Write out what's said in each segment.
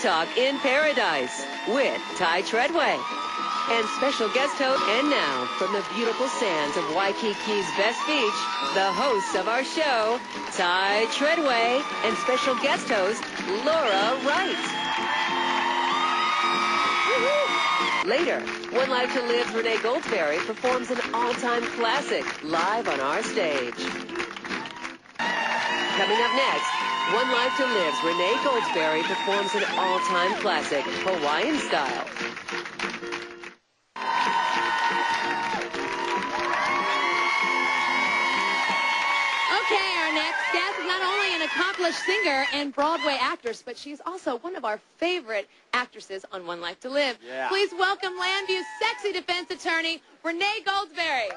SoapTalk in Paradise with Ty Treadway. And special guest host, and now, from the beautiful sands of Waikiki's best beach, the hosts of our show, Ty Treadway, and special guest host, Laura Wright. Later, One Life to Live's Renee Goldsberry performs an all-time classic live on our stage. Coming up next, One Life to Live's Renee Goldsberry performs an all-time classic, Hawaiian style. Okay, our next guest is not only an accomplished singer and Broadway actress, but she's also one of our favorite actresses on One Life to Live. Yeah. Please welcome Landview's sexy defense attorney, Renee Goldsberry.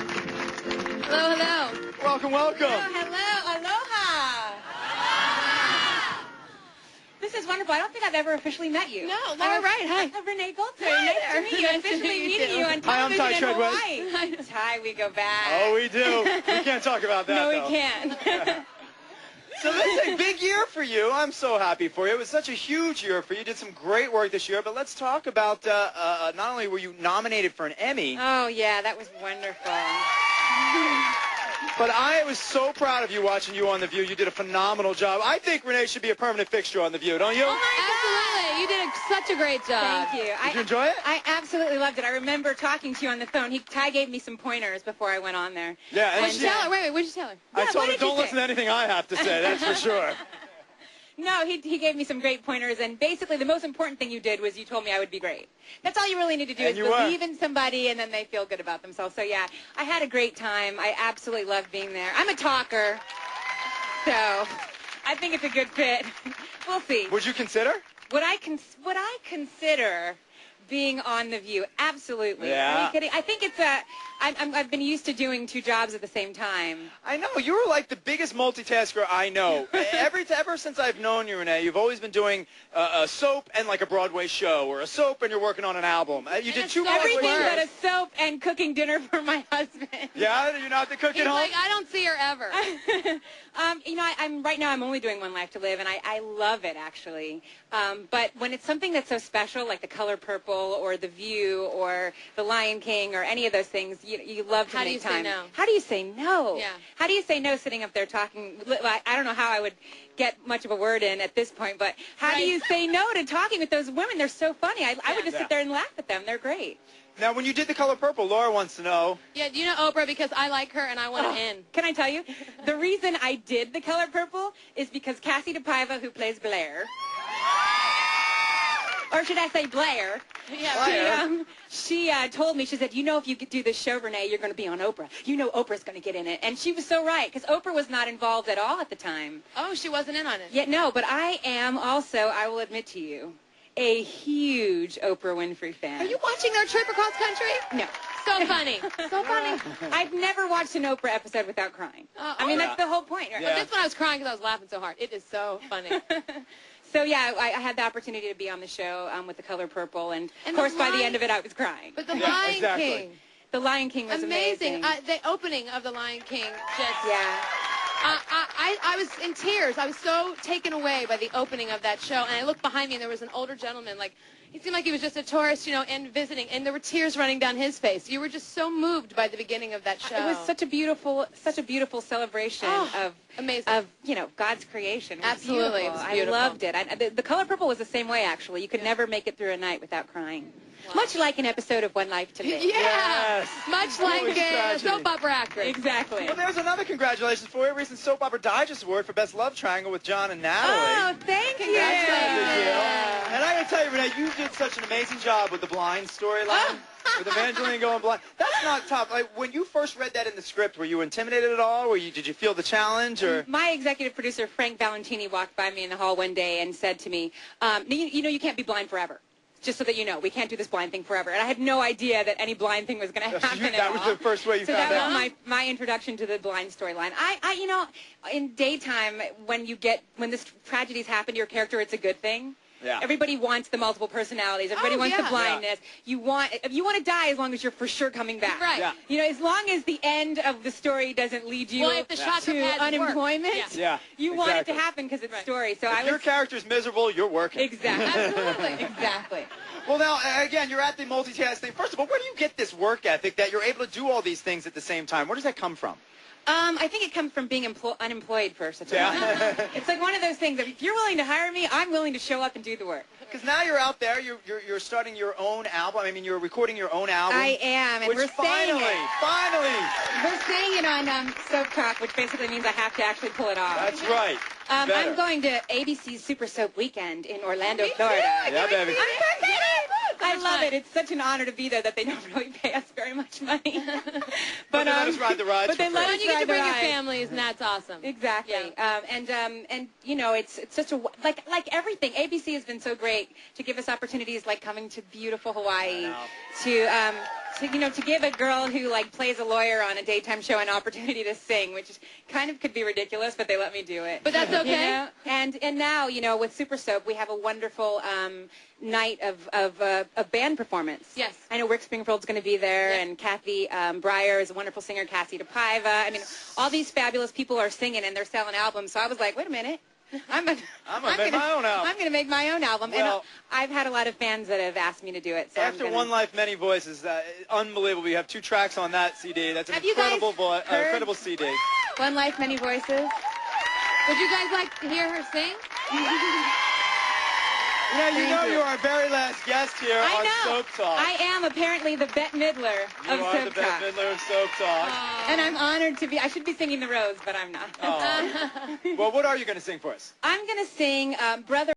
Hello, hello. Welcome, welcome. Hello, aloha. This is wonderful. I don't think I've ever officially met you. No, Laura Wright, hi. I'm Renee Goldsberry. Nice to meet you. Officially meeting you on Hi, I'm television Ty in Treadway. Hawaii. Ty, we go back. Oh, we do. We can't talk about that, No, though. we can't. So this is a big year for you. I'm so happy for you. It was such a huge year for you. You did some great work this year. But let's talk about not only were you nominated for an Emmy, Oh, yeah, that was wonderful. but I was so proud of you watching you on The View. You did a phenomenal job. I think Renee should be a permanent fixture on The View, don't you? Oh, my Absolutely. You did such a great job. Thank you. Did you enjoy it? I absolutely loved it. I remember talking to you on the phone. Ty gave me some pointers before I went on there. Yeah, and What'd you tell her? Wait, what'd you tell her? I Yeah, told what her, did you don't say? listen to anything I have to say, that's for sure. No, he gave me some great pointers, and basically the most important thing you did was you told me I would be great. That's all you really need to do And is you were. believe in somebody, and then they feel good about themselves. So, yeah, I had a great time. I absolutely loved being there. I'm a talker, so I think it's a good fit. We'll see. Would you consider? Would I consider being on The View? Absolutely. Yeah. Are you kidding? I think it's I've been used to doing two jobs at the same time. I know. You were like the biggest multitasker I know. Ever since I've known you, Renee, you've always been doing a soap and like a Broadway show, or a soap and you're working on an album. You did two Broadway Everything shows. but a soap and cooking dinner for my husband. Yeah? You're not the cook He's at home? like, I don't see her ever. You know, right now I'm only doing One Life to Live, and I love it, actually. But when it's something that's so special, like The Color Purple or The View or The Lion King or any of those things, you love to How do make you say time. no? How do you say no? Yeah. How do you say no sitting up there talking? I don't know how I would get much of a word in at this point, but how do Right. you say no to talking with those women? They're so funny. I would just Yeah. sit there and laugh at them. They're great. Now, when you did The Color Purple, Laura wants to know. Yeah, you know Oprah because I like her and I want to in. Can I tell you? The reason I did The Color Purple is because Cassie DePaiva, who plays Blair, or should I say Blair? Yeah, She told me, she said, you know, if you could do this show, Renee, you're going to be on Oprah. You know Oprah's going to get in it. And she was so right, because Oprah was not involved at all at the time. Oh, she wasn't in on it. Yet, no, but I am also, I will admit to you, a huge Oprah Winfrey fan. Are you watching their trip across country? No. So funny. So funny. I've never watched an Oprah episode without crying. I mean, yeah. that's the whole point, right? Yeah. This one I was crying because I was laughing so hard. It is so funny. So, yeah, I had the opportunity to be on the show with The Color Purple, and And of course, the by the Lion- end of it, I was crying. But The Yeah, Lion exactly. King. The Lion King was amazing. The opening of The Lion King just... Yeah. I was in tears. I was so taken away by the opening of that show. And I looked behind me, and there was an older gentleman. Like, he seemed like he was just a tourist, you know, and visiting. And there were tears running down his face. You were just so moved by the beginning of that show. It was such a beautiful celebration Oh, amazing. of you know, God's creation. It was Absolutely, beautiful. it was beautiful. I loved it. The Color Purple was the same way, actually. You could never make it through a night without crying. Wow. Much like an episode of One Life to Live. Yeah. Yes. Much like Always a tragedy. soap opera actress. Exactly. Well, there's another congratulations for you. Recent Soap Opera Digest Award for Best Love Triangle with John and Natalie. Oh, thank you. That's not a big deal. Yeah. And I got to tell you, Renee, you did such an amazing job with the blind storyline. With Evangeline going blind. That's not tough. Like, when you first read that in the script, were you intimidated at all? Did you feel the challenge? Or? My executive producer, Frank Valentini, walked by me in the hall one day and said to me, you know, you can't be blind forever. Just so that you know, we can't do this blind thing forever. And I had no idea that any blind thing was going to happen at That was all. the first way you So found that out. was my introduction to the blind storyline. You know, in daytime, when this tragedies happen to your character, it's a good thing. Yeah. Everybody wants the multiple personalities. Everybody wants the blindness. You want to die as long as you're for sure coming back. Right. Yeah. You know, as long as the end of the story doesn't lead you Well, if the shotgun to pads unemployment, work. you want it to happen because it's story. So If your character's miserable, you're working. Exactly. Absolutely. Exactly. Well, now, again, you're at the multitask thing. First of all, where do you get this work ethic that you're able to do all these things at the same time? Where does that come from? I think it comes from being unemployed for such a long time. It's like one of those things that if you're willing to hire me, I'm willing to show up and do the work. Because now you're out there, you're starting your own album. I mean, you're recording your own album. I am, and which we're finally, We're saying it on SoapTalk, which basically means I have to actually pull it off. That's right. I'm going to ABC's Super Soap Weekend in Orlando, Florida. Yeah, baby. I love it. It's such an honor to be there that they don't really pay us very much money. But they let us ride the rides But they for let free. us You get ride to the bring your ride. families, and that's awesome. Exactly. Yeah. And you know, it's such a like everything. ABC has been so great to give us opportunities like coming to beautiful Hawaii, to give a girl who like plays a lawyer on a daytime show an opportunity to sing, which is kind of could be ridiculous, but they let me do it. But that's okay. You know? And now, you know, with Super Soap, we have a wonderful night of band performance. Yes. I know Rick Springfield's going to be there, Yes. and Kathy Breyer is a wonderful singer, Cassie DePaiva. I mean, all these fabulous people are singing, and they're selling albums. So I was like, wait a minute. I'm gonna make my own album. I'm going to make my own album. Well, and I've had a lot of fans that have asked me to do it. So After One Life, Many Voices, unbelievable. You have 2 tracks on that CD. That's an Have you guys incredible, heard- incredible CD. One Life, Many Voices. Would you guys like to hear her sing? Yeah, you Thank know you. you're our very last guest here I on know. Soap Talk. I am apparently the Bette Midler You of are Soap the Bette Talk. Midler of Soap Talk. And I'm honored to be. I should be singing The Rose, but I'm not. Oh. Well, what are you going to sing for us? I'm going to sing Brother.